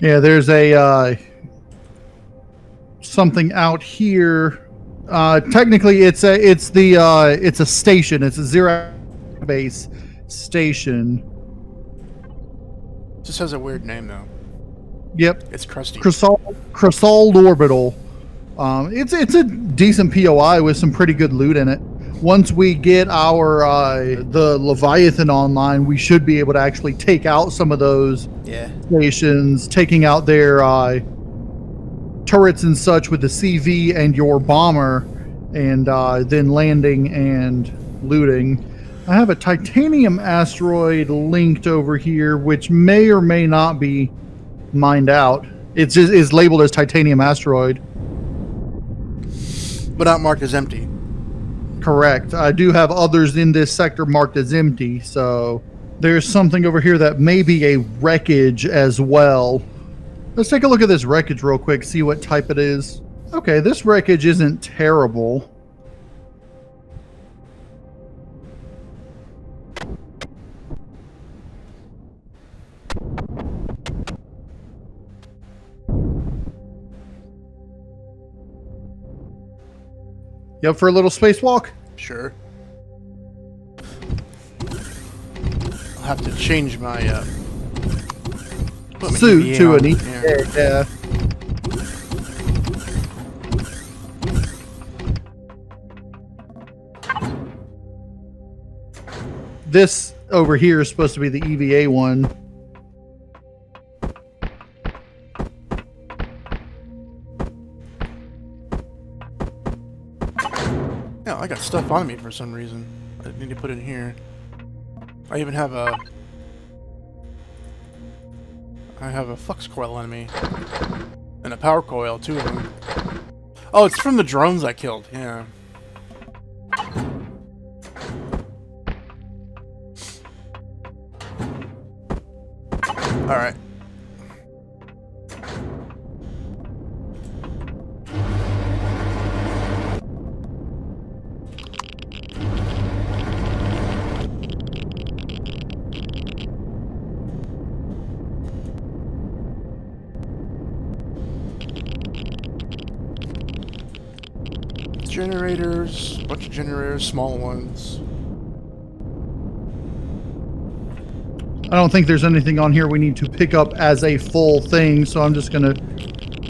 Yeah, there's a something out here. Technically, it's a station. It's a zero base station. Just has a weird name though. Yep. It's crusty. Crescald Orbital. It's a decent POI with some pretty good loot in it. Once we get our the Leviathan online, we should be able to actually take out some of those stations, taking out their turrets and such with the CV and your bomber, and then landing and looting. I have a titanium asteroid linked over here, which may or may not be mined out. It just is labeled as titanium asteroid, but not marked as empty. Correct. I do have others in this sector marked as empty, so there's something over here that may be a wreckage as well. Let's take a look at this wreckage real quick, see what type it is. Okay, this wreckage isn't terrible. You up for a little spacewalk? Sure. I'll have to change my suit to an EVGA. Yeah. This over here is supposed to be the EVA one. Yeah, I got stuff on me for some reason. I need to put it in here. I even have a flux coil on me. And a power coil, two of them. Oh, it's from the drones I killed, yeah. Alright. Generators, a bunch of generators, small ones. I don't think there's anything on here we need to pick up as a full thing, so I'm just gonna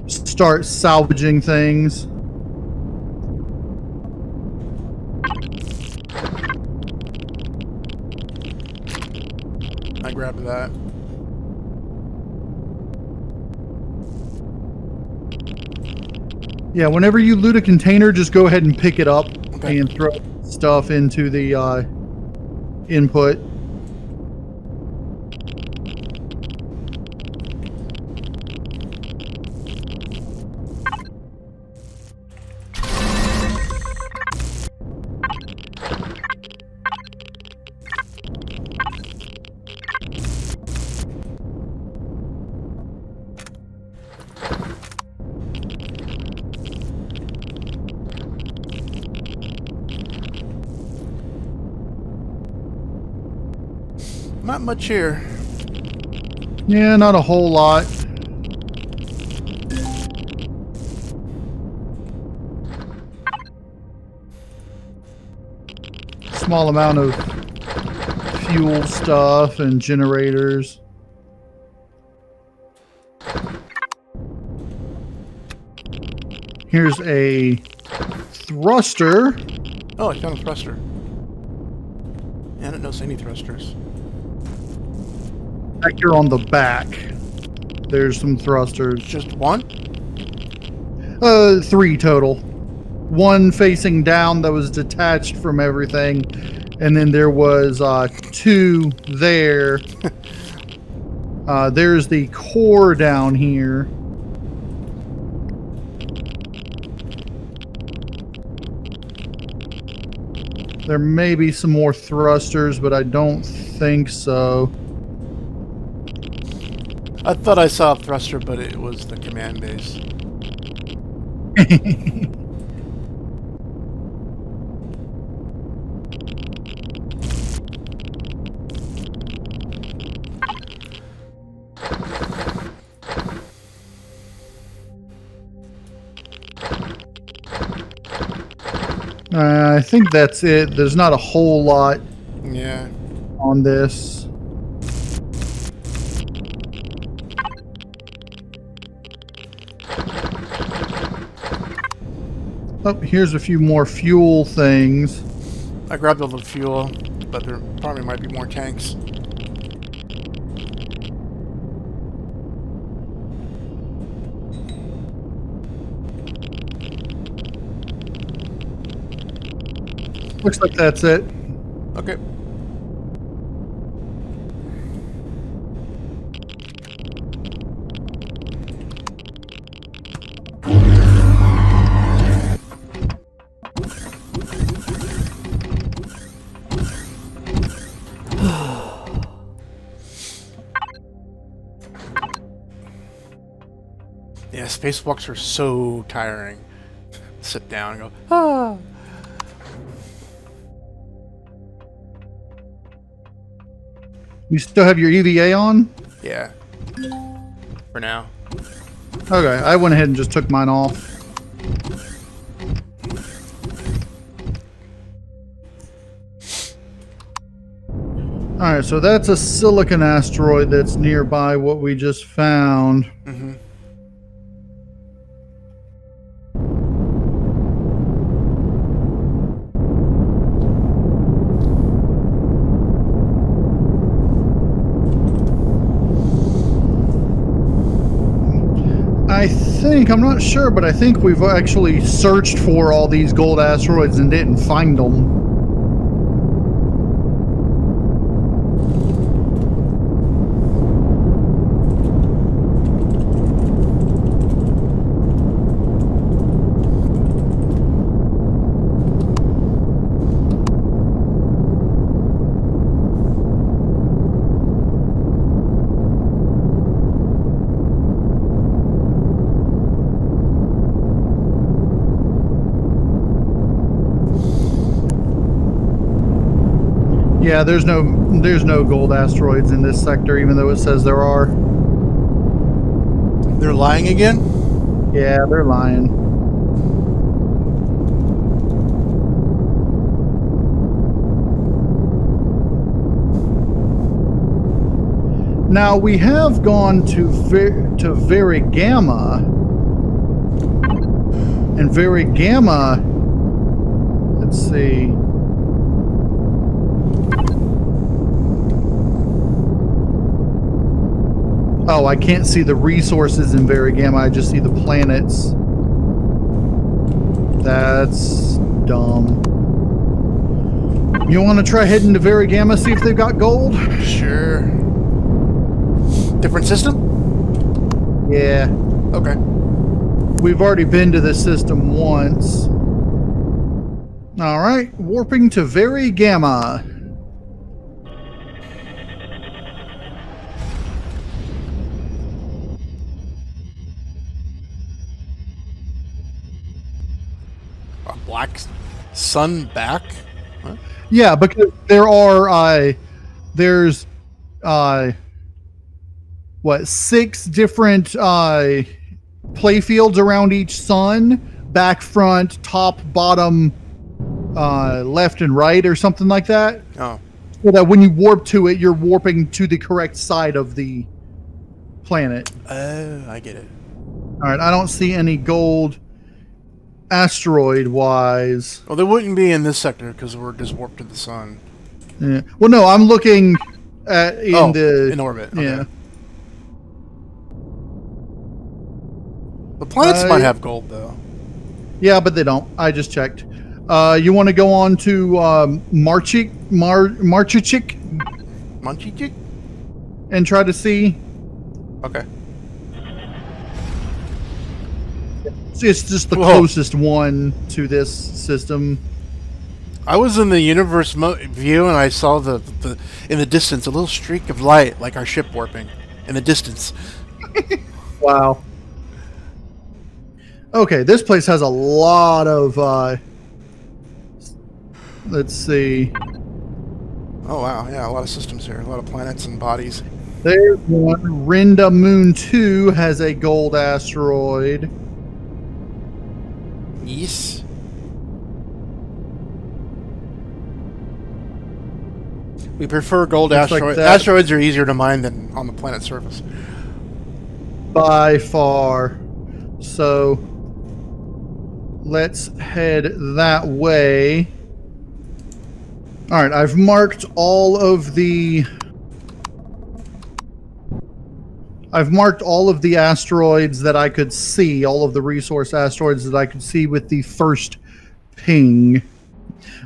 start salvaging things. I grabbed that. Yeah, whenever you loot a container, just go ahead and pick it up and throw stuff into the input. Not much here. Yeah, not a whole lot. Small amount of fuel stuff and generators. Here's a thruster. Oh, I found a thruster. Yeah, I didn't notice any thrusters. Back here on the back, there's some thrusters. Just one? 3 total. One facing down that was detached from everything, and then there was 2 there. There's the core down here. There may be some more thrusters, but I don't think so. I thought I saw a thruster, but it was the command base. I think that's it. There's not a whole lot Yeah. on this. Oh, here's a few more fuel things. I grabbed all the fuel, but there probably might be more tanks. Looks like that's it. Okay. Yeah, spacewalks are so tiring. Sit down and go, ah. You still have your EVA on? Yeah. For now. Okay, I went ahead and just took mine off. Alright, so that's a silicon asteroid that's nearby what we just found. Mm-hmm. I'm not sure, but I think we've actually searched for all these gold asteroids and didn't find them. Yeah, there's no gold asteroids in this sector, even though it says there are. They're lying again? Yeah, they're lying. Now we have gone to Very Gamma, and Very Gamma. Let's see. Oh, I can't see the resources in Very Gamma. I just see the planets. That's dumb. You want to try heading to Very Gamma, see if they've got gold? Sure. Different system? Yeah. Okay. We've already been to this system once. All right, warping to Very Gamma. A black sun back? Huh? Yeah, because there are there's what, 6 different play fields around each sun, back, front, top, bottom, left and right, or something like that. Oh. So that when you warp to it, you're warping to the correct side of the planet. Oh, I get it. All right, I don't see any gold asteroid wise. Well, they wouldn't be in this sector because we're just warped to the sun. Yeah. Well, no, I'm looking at in orbit. Okay. Yeah. The planets might have gold though. Yeah, but they don't. I just checked. You want to go on to Marchichik Munchie? and try to see? Okay. It's just the closest one to this system. I was in the universe view and I saw the in the distance a little streak of light, like our ship warping in the distance. Wow. Okay, this place has a lot of. Let's see. Oh wow, yeah, a lot of systems here, a lot of planets and bodies. There's one. Rinda Moon 2 has a gold asteroid. Yes. We prefer gold Looks like asteroids. that. Asteroids are easier to mine than on the planet's surface. By far. So let's head that way. All right, I've marked all of the asteroids that I could see, all of the resource asteroids that I could see with the first ping.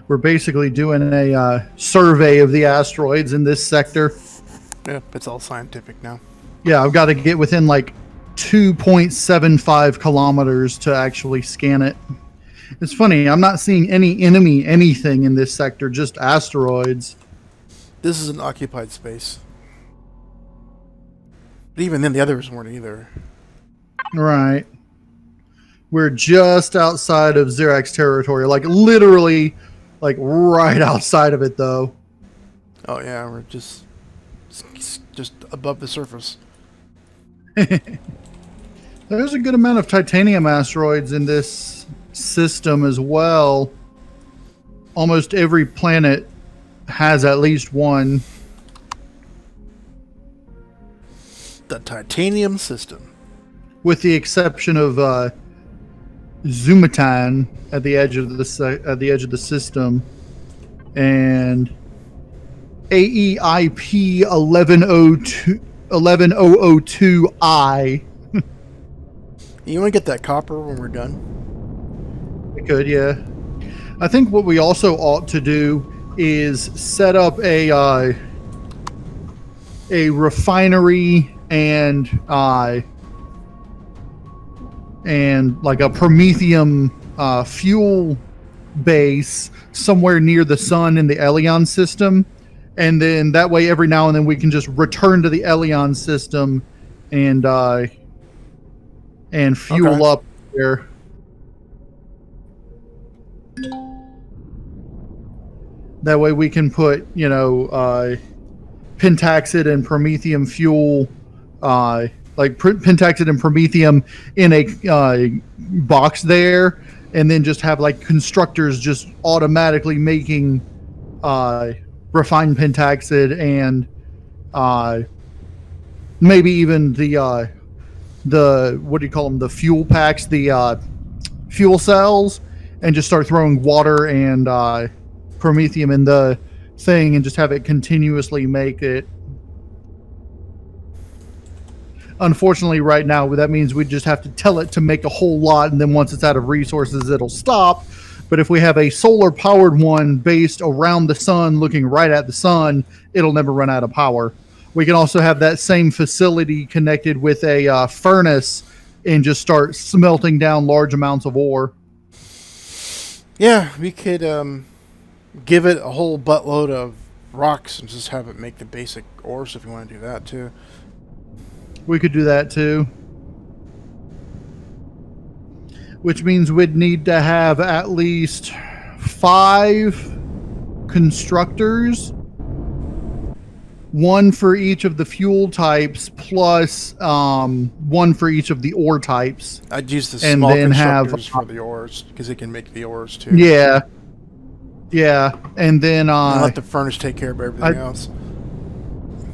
We're basically doing a survey of the asteroids in this sector. Yeah, it's all scientific now. Yeah, I've got to get within like 2.75 kilometers to actually scan it. It's funny, I'm not seeing any enemy anything in this sector, just asteroids. This is an occupied space. But even then, the others weren't either. Right. We're just outside of Xerax territory, like literally, like right outside of it, though. Oh yeah, we're just above the surface. There's a good amount of titanium asteroids in this system as well. Almost every planet has at least one. The titanium system. With the exception of Zumatan at the edge of the system, and AEIP 11002I. You want to get that copper when we're done? We could, yeah. I think what we also ought to do is set up a refinery and like a Promethium fuel base somewhere near the sun in the Elion system, and then that way every now and then we can just return to the Elion system and fuel up there. That way we can put, pentaxid and promethium fuel, pentaxid and promethium in a box there, and then just have like constructors just automatically making refined pentaxid and maybe even the what do you call them, the fuel packs, the fuel cells, and just start throwing water and promethium in the thing and just have it continuously make it. Unfortunately, right now, that means we just have to tell it to make a whole lot, and then once it's out of resources, it'll stop. But if we have a solar-powered one based around the sun, looking right at the sun, it'll never run out of power. We can also have that same facility connected with a furnace and just start smelting down large amounts of ore. Yeah, we could give it a whole buttload of rocks and just have it make the basic ores if you want to do that too. We could do that too. Which means we'd need to have at least 5 constructors. 1 for each of the fuel types, plus 1 for each of the ore types. I'd use the and small then constructors for the ores, because they can make the ores too. Yeah. Yeah. And then and let the furnace take care of everything else.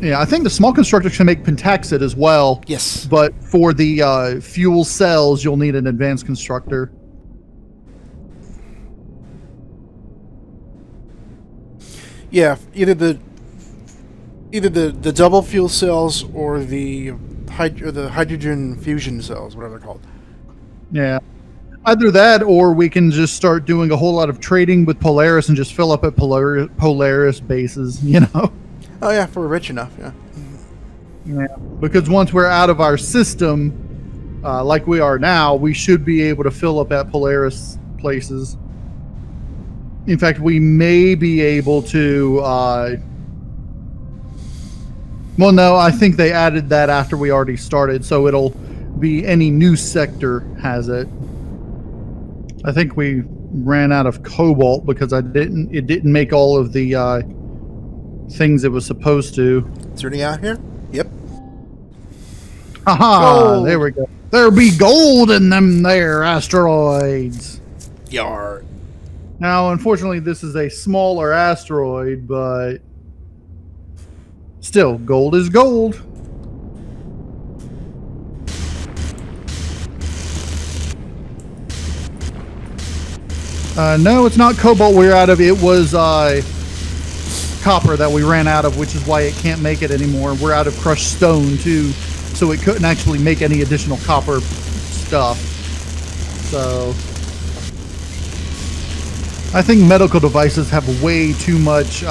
Yeah, I think the small constructors can make pentaxid as well. Yes. But for the fuel cells, you'll need an advanced constructor. Yeah, either the double fuel cells or the hydrogen fusion cells, whatever they're called. Yeah. Either that, or we can just start doing a whole lot of trading with Polaris and just fill up at Polaris bases, Oh yeah, if we're rich enough, yeah. Yeah. Because once we're out of our system, like we are now, we should be able to fill up at Polaris places. In fact, we may be able to... well, no, I think they added that after we already started, so it'll be any new sector has it. I think we ran out of cobalt because it didn't make all of the things it was supposed to. Is there any out here? Yep. Aha! There we go. There be gold in them there asteroids. Yar. Now, unfortunately, this is a smaller asteroid, but Still, gold is gold. No, it's not cobalt we're out of. It was copper that we ran out of, which is why it can't make it anymore. We're out of crushed stone, too, so it couldn't actually make any additional copper stuff. So I think medical devices have way too much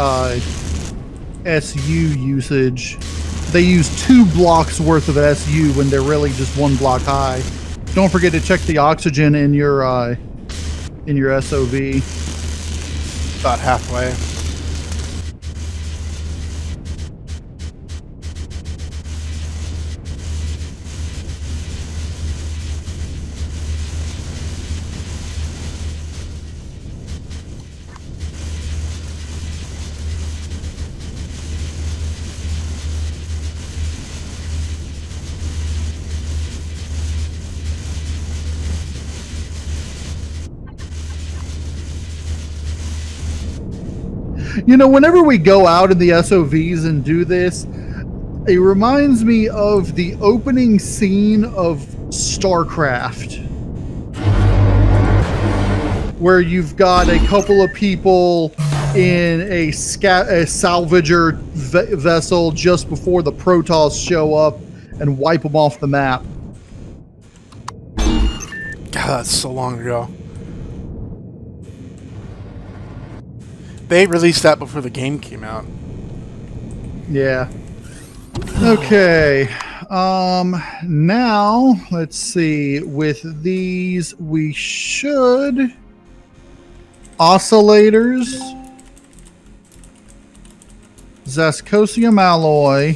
SU usage. They use 2 blocks worth of SU when they're really just 1 block high. Don't forget to check the oxygen in your SOV. About halfway. You know, whenever we go out in the SOVs and do this, it reminds me of the opening scene of StarCraft, where you've got a couple of people in a salvager vessel just before the Protoss show up and wipe them off the map. God, that's so long ago. They released that before the game came out. Yeah. Okay. Now, let's see. With these, we should... Oscillators. Zascosium alloy.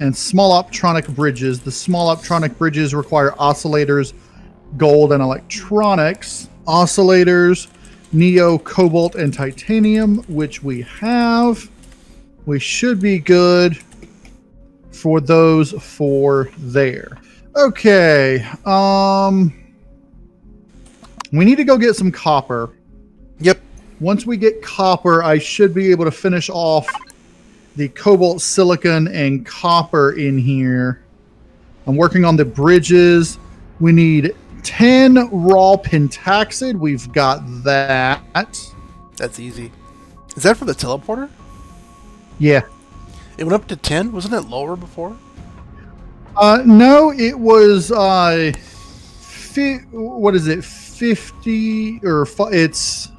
And small optronic bridges. The small optronic bridges require oscillators, gold, and electronics. Oscillators... Neo, cobalt, and titanium, which we have. We should be good for those 4 there. Okay. We need to go get some copper. Yep. Once we get copper, I should be able to finish off the cobalt, silicon, and copper in here. I'm working on the bridges. We need 10 raw pentaxid. We've got that. That's easy. Is that for the teleporter? Yeah. It went up to 10? Wasn't it lower before? No, it was what is it? 50 or it's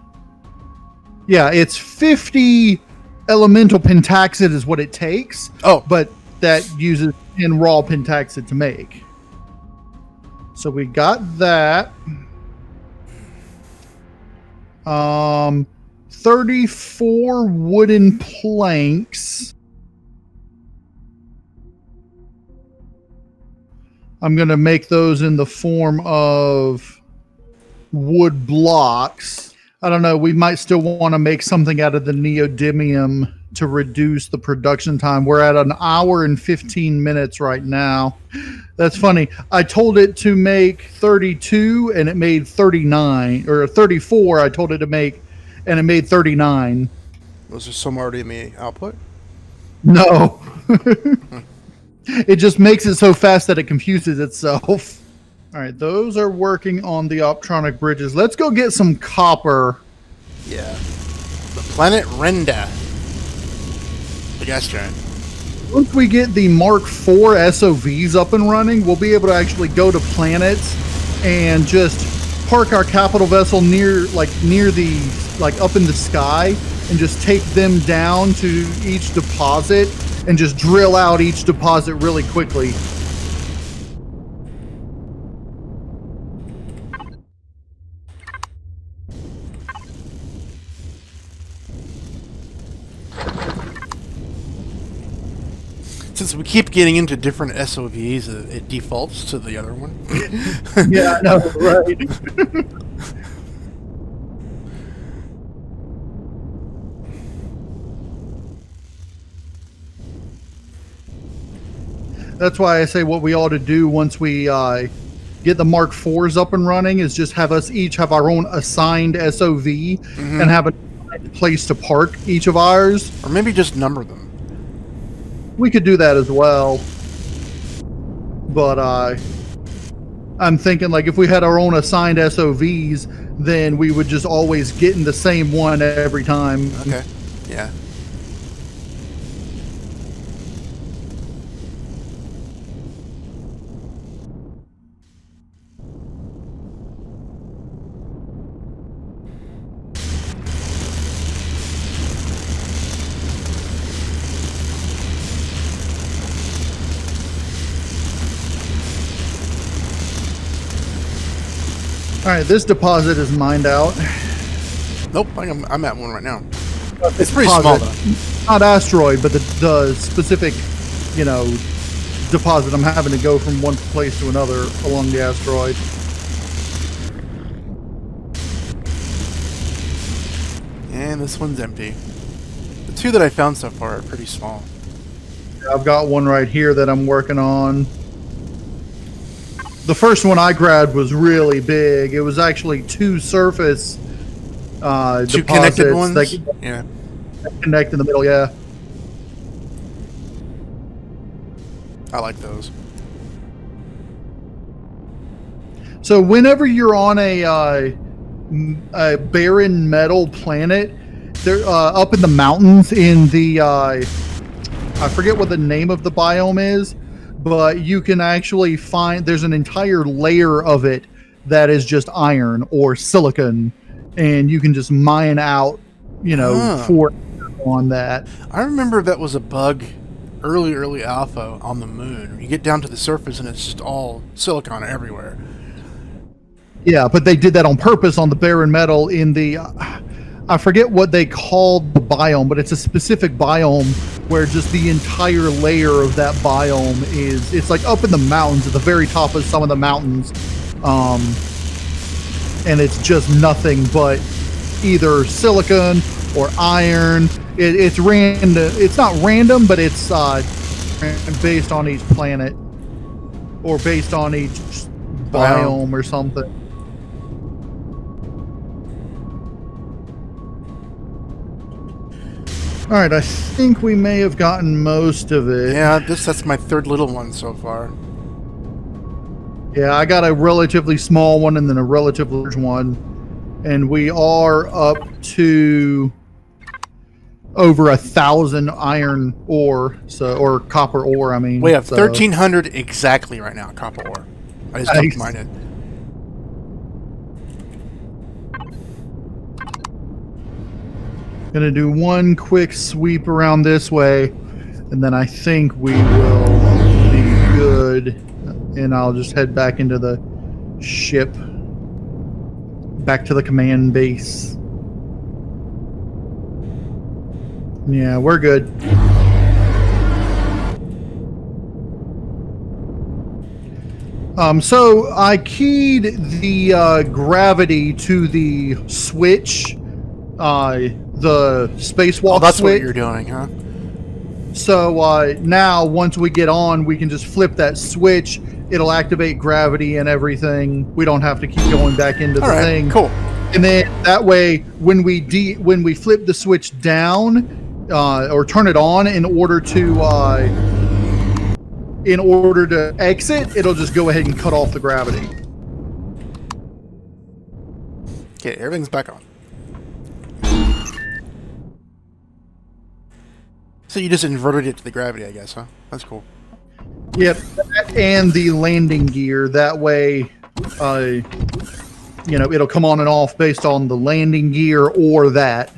50 elemental pentaxid is what it takes. Oh, but that uses 10 raw pentaxid to make. So we got that. 34 wooden planks. I'm going to make those in the form of wood blocks. I don't know. We might still want to make something out of the neodymium to reduce the production time. We're at 1 hour and 15 minutes right now. That's funny. I told it to make 32 and it made 39, or 34 I told it to make and it made 39. Was there some already in the output? No. It just makes it so fast that it confuses itself. All right, those are working on the optronic bridges. Let's go get some copper. Yeah. The planet Renda. The gas giant. Once we get the Mark IV SOVs up and running, we'll be able to actually go to planets and just park our capital vessel near the up in the sky and just take them down to each deposit and just drill out each deposit really quickly. Since we keep getting into different SOVs, it defaults to the other one. Yeah, I know, right? That's why I say what we ought to do once we get the Mark IVs up and running is just have us each have our own assigned SOV and have a place to park each of ours. Or maybe just number them. we could do that as well. But I'm thinking like if we had our own assigned SOVs, then we would just always get in the same one every time. Okay. Yeah. All right, this deposit is mined out. Nope, I'm at one right now. It's pretty small though. Not asteroid, but the specific, you know, deposit. I'm having to go from one place to another along the asteroid. And this one's empty. The two that I found so far are pretty small. I've got one right here that I'm working on. The first one I grabbed was really big. It was actually two surface two connected ones? Yeah. Connect in the middle, yeah. I like those. So whenever you're on a barren metal planet, they're up in the mountains in the I forget what the name of the biome is, but you can actually find there's an entire layer of it that is just iron or silicon, and you can just mine out, you know, for on that. I remember that was a bug early alpha on the moon. You get down to the surface and it's just all silicon everywhere. Yeah, but they did that on purpose on the barren metal in the I forget what they called the biome, but it's a specific biome where just the entire layer of that biome it's like up in the mountains at the very top of some of the mountains, and it's just nothing but either silicon or iron. It's random. It's not random, but it's based on each planet or based on each biome or something. All right, I think we may have gotten most of it. Yeah, that's my third little one so far. Yeah, I got a relatively small one and then a relatively large one, and we are up to over 1,000 iron ore, or copper ore. I mean, we have 1,300 exactly right now, copper ore. I just dumped mine in. Gonna do one quick sweep around this way, and then I think we will be good. And I'll just head back into the ship, back to the command base. Yeah, we're good. So I keyed the gravity to the switch. The spacewalk that's switch. What you're doing, huh? So now, once we get on, we can just flip that switch. It'll activate gravity and everything. We don't have to keep going back into the thing. Cool. And then that way, when we flip the switch down or turn it on in order to exit, it'll just go ahead and cut off the gravity. Okay, everything's back on. So you just inverted it to the gravity, I guess, huh? That's cool. Yep, and the landing gear. That way, you know, it'll come on and off based on the landing gear or that.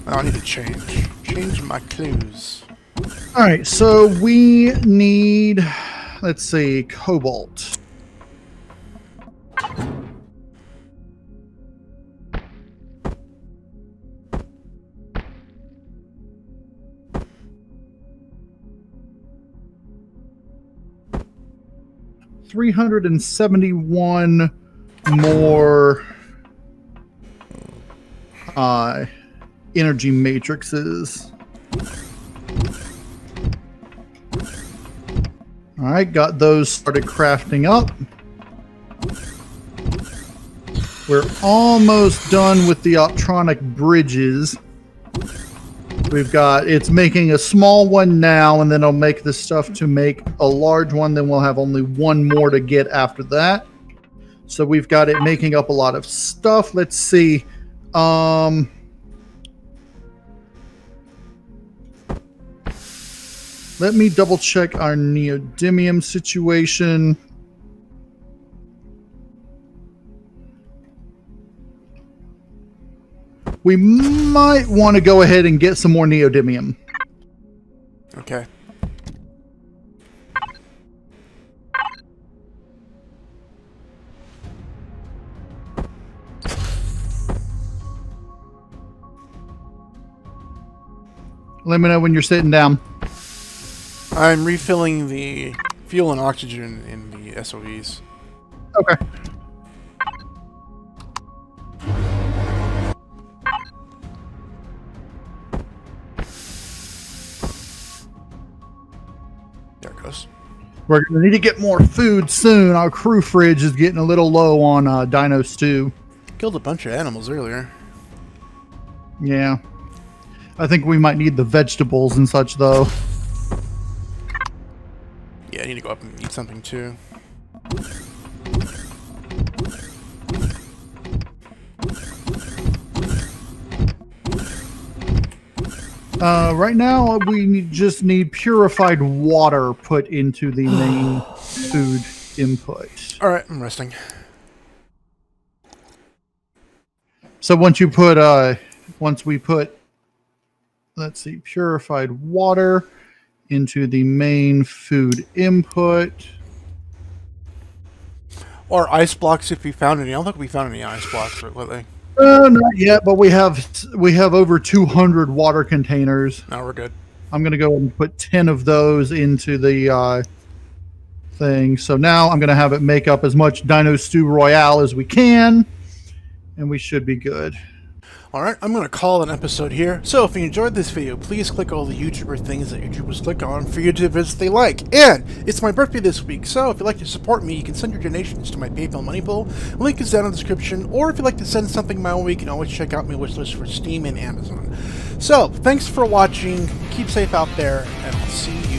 I need to change my clues. All right, so we need, let's see, cobalt. $371 more energy matrices. All right, got those started crafting up. We're almost done with the optronic bridges. It's making a small one now, and then I'll make the stuff to make a large one. Then we'll have only one more to get after that. So we've got it making up a lot of stuff. Let's see. Let me double check our neodymium situation. We might want to go ahead and get some more neodymium. Okay. Let me know when you're sitting down. I'm refilling the fuel and oxygen in the SOVs. Okay. There it goes. We're going to need to get more food soon. Our crew fridge is getting a little low on dino stew. Killed a bunch of animals earlier. Yeah. I think we might need the vegetables and such, though. Yeah, I need to go up and eat something, too. Right now, we just need purified water put into the main food input. Alright, I'm resting. So once we put, let's see, purified water into the main food input. Or ice blocks if we found any. I don't think we found any ice blocks lately. Not yet, but we have over 200 water containers. No, we're good. I'm going to go and put 10 of those into the thing. So now I'm going to have it make up as much Dino Stew Royale as we can, and we should be good. Alright, I'm going to call an episode here. So if you enjoyed this video, please click all the YouTuber things that YouTubers click on for YouTubers they like. And it's my birthday this week, so if you'd like to support me, you can send your donations to my PayPal money pool. The link is down in the description, or if you'd like to send something my way, you can always check out my wish list for Steam and Amazon. So, thanks for watching, keep safe out there, and I'll see you